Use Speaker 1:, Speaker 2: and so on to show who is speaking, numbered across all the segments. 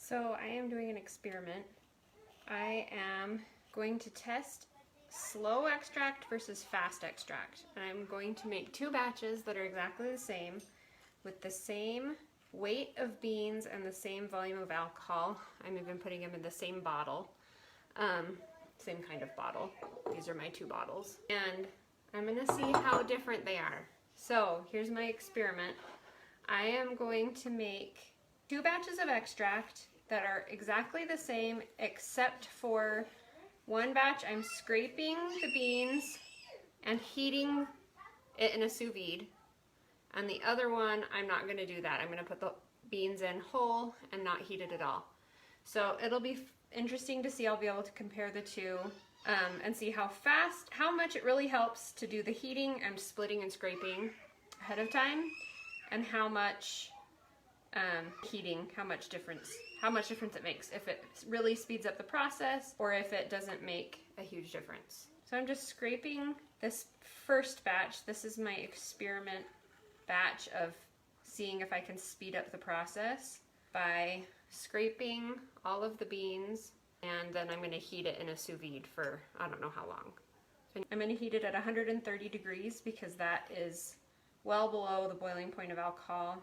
Speaker 1: So I am doing an experiment. I am going to test slow extract versus fast extract. And I'm going to make 2 batches that are exactly the same with the same weight of beans and the same volume of alcohol. I'm even putting them in the same bottle, same kind of bottle. These are my 2 bottles. And I'm gonna see how different they are. So here's my experiment. I am going to make 2 batches of extract that are exactly the same, except for one batch I'm scraping the beans and heating it in a sous vide. And the other one, I'm not gonna do that. I'm gonna put the beans in whole and not heat it at all. So it'll be interesting to see. I'll be able to compare the 2 and see how much it really helps to do the heating and splitting and scraping ahead of time, and how much heating, how much difference it makes, if it really speeds up the process or if it doesn't make a huge difference. So I'm just scraping this first batch. This is my experiment batch of seeing if I can speed up the process by scraping all of the beans, and then I'm going to heat it in a sous vide for I don't know how long. So I'm going to heat it at 130 degrees because that is well below the boiling point of alcohol,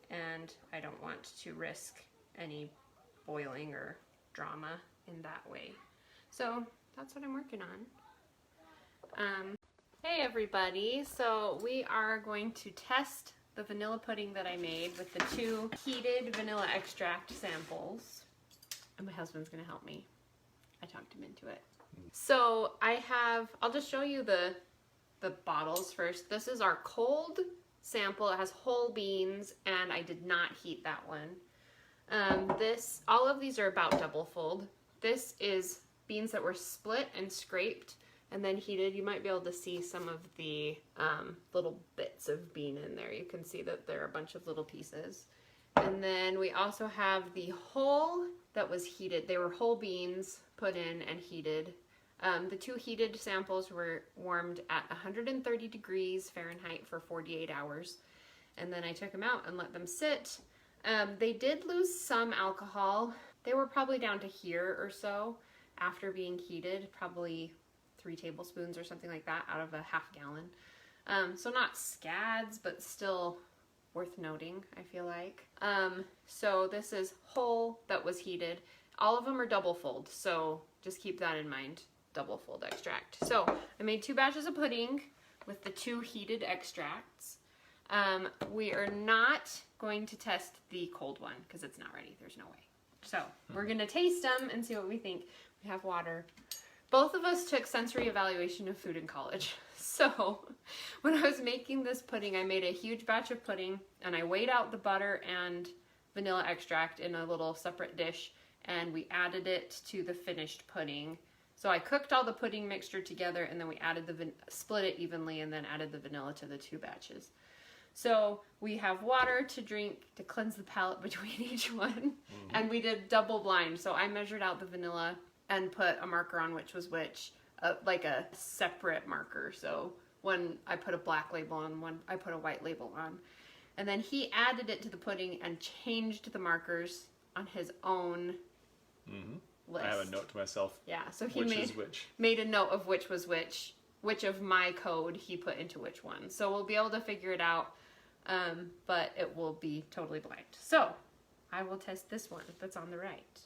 Speaker 1: and I don't want to risk any boiling or drama in that way. So that's what I'm working on. Hey everybody, so we are going to test the vanilla pudding that I made with the 2 heated vanilla extract samples. And my husband's gonna help me. I talked him into it. So I'll just show you the bottles first. This is our cold sample. It has whole beans, and I did not heat that one. All of these are about double fold. This is beans that were split and scraped and then heated. You might be able to see some of the little bits of bean in there. You can see that there are a bunch of little pieces. And then we also have the whole that was heated. They were whole beans put in and heated. The 2 heated samples were warmed at 130 degrees Fahrenheit for 48 hours. And then I took them out and let them sit. They did lose some alcohol. They were probably down to here or so after being heated, probably 3 tablespoons or something like that out of a ½ gallon. So not scads, but still worth noting, I feel like. So this is whole that was heated. All of them are double fold, so just keep that in mind, double fold extract. So I made 2 batches of pudding with the 2 heated extracts. We are not going to test the cold one because it's not ready. There's no way. So we're gonna taste them and see what we think. We have water. Both of us took sensory evaluation of food in college. So when I was making this pudding, I made a huge batch of pudding and I weighed out the butter and vanilla extract in a little separate dish, and we added it to the finished pudding. So I cooked all the pudding mixture together, and then we added split it evenly, and then added the vanilla to the 2 batches. So we have water to drink to cleanse the palate between each one. And we did double blind. So I measured out the vanilla and put a marker on which was which, like a separate marker. So one I put a black label on, one I put a white label on. And then he added it to the pudding and changed the markers on his own list.
Speaker 2: I have a note to myself.
Speaker 1: Yeah, so he made a note of which was which of my code he put into which one. So we'll be able to figure it out, but it will be totally blind. So I will test this one that's on the right.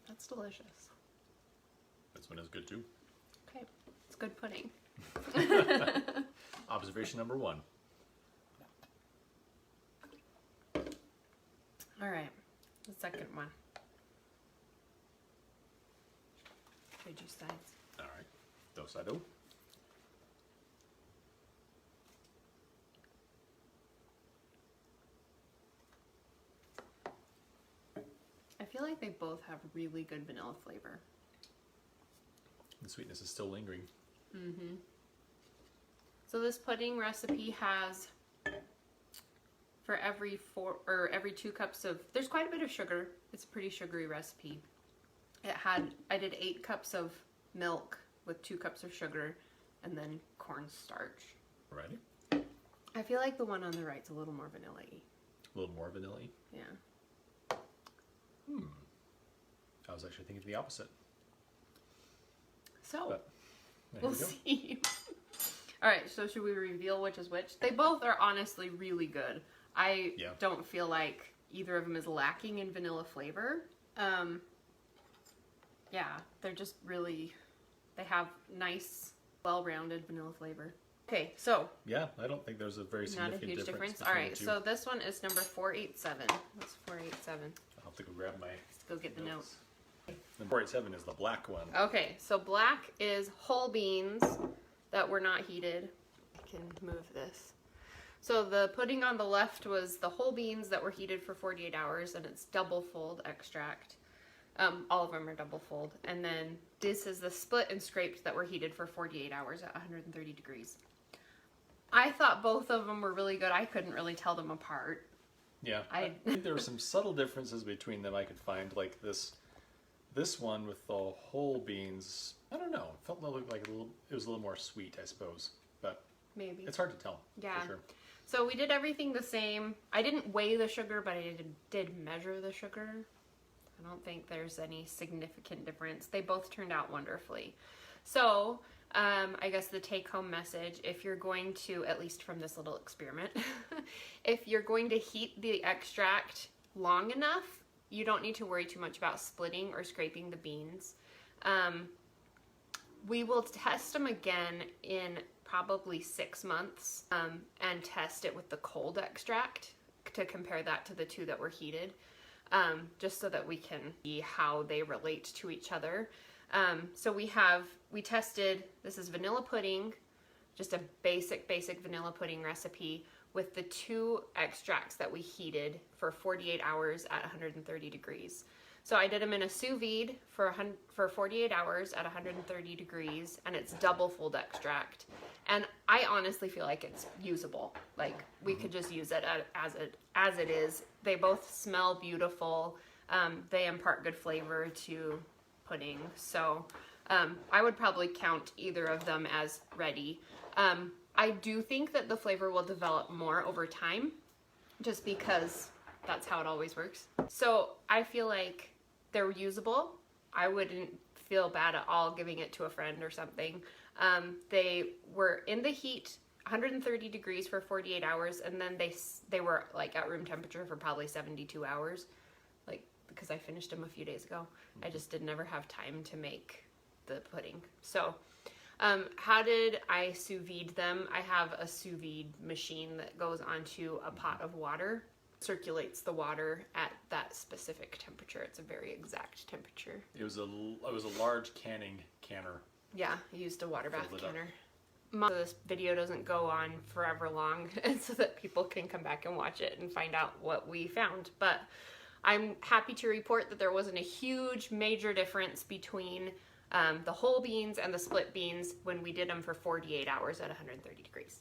Speaker 1: That's delicious.
Speaker 2: This one is good too.
Speaker 1: Okay, it's good pudding.
Speaker 2: Observation number 1.
Speaker 1: All right, the second one. Trade you sides.
Speaker 2: All right, dos I do.
Speaker 1: I feel like they both have really good vanilla flavor.
Speaker 2: The sweetness is still lingering.
Speaker 1: So this pudding recipe has, for every 2 cups of, there's quite a bit of sugar. It's a pretty sugary recipe. I did 8 cups of milk with 2 cups of sugar, and then cornstarch.
Speaker 2: Ready?
Speaker 1: I feel like the one on the right's a little more vanilla-y.
Speaker 2: A little more vanilla-y.
Speaker 1: Yeah.
Speaker 2: I was actually thinking the opposite.
Speaker 1: So,
Speaker 2: But there
Speaker 1: we'll
Speaker 2: you go.
Speaker 1: see. All right, so should we reveal which is which? They both are honestly really good. I don't feel like either of them is lacking in vanilla flavor. Yeah, they're just really, they have nice, well-rounded vanilla flavor. Okay, so.
Speaker 2: Yeah, I don't think there's a very significant
Speaker 1: not a huge difference. All
Speaker 2: between
Speaker 1: right,
Speaker 2: the two.
Speaker 1: so this one is number 487. What's 487?
Speaker 2: I'll have to go grab my
Speaker 1: Let's go get the notes.
Speaker 2: Number 487 is the black one.
Speaker 1: Okay, so black is whole beans that were not heated. I can move this. So the pudding on the left was the whole beans that were heated for 48 hours, and it's double fold extract. All of them are double fold. And then this is the split and scraped that were heated for 48 hours at 130 degrees. I thought both of them were really good. I couldn't really tell them apart.
Speaker 2: Yeah, I think there were some subtle differences between them I could find, like this one with the whole beans. I don't know. It felt like it was a little more sweet, I suppose. But
Speaker 1: maybe
Speaker 2: it's hard to tell.
Speaker 1: Yeah.
Speaker 2: For sure.
Speaker 1: So we did everything the same. I didn't weigh the sugar, but I did measure the sugar. I don't think there's any significant difference. They both turned out wonderfully. So I guess the take-home message, if you're going to, at least from this little experiment, if you're going to heat the extract long enough, you don't need to worry too much about splitting or scraping the beans. We will test them again in probably 6 months and test it with the cold extract to compare that to the two that were heated, just so that we can see how they relate to each other. So we tested, this is vanilla pudding, just a basic vanilla pudding recipe with the two extracts that we heated for 48 hours at 130 degrees. So I did them in a sous vide for 48 hours at 130 degrees, and it's double fold extract. And I honestly feel like it's usable. Like, we could just use it as it is. They both smell beautiful. They impart good flavor to pudding. So I would probably count either of them as ready. I do think that the flavor will develop more over time, just because that's how it always works. So I feel like they're usable. I wouldn't feel bad at all giving it to a friend or something. They were in the heat, 130 degrees for 48 hours, and then they were like at room temperature for probably 72 hours, like, because I finished them a few days ago. I just never have time to make the pudding. So how did I sous vide them? I have a sous vide machine that goes onto a pot of water, circulates the water at that specific temperature. It's a very exact temperature.
Speaker 2: It was a large canner.
Speaker 1: Yeah, I used a water bath
Speaker 2: Filled it up.
Speaker 1: canner. So this video doesn't go on forever long, and so that people can come back and watch it and find out what we found. But I'm happy to report that there wasn't a huge major difference between the whole beans and the split beans when we did them for 48 hours at 130 degrees.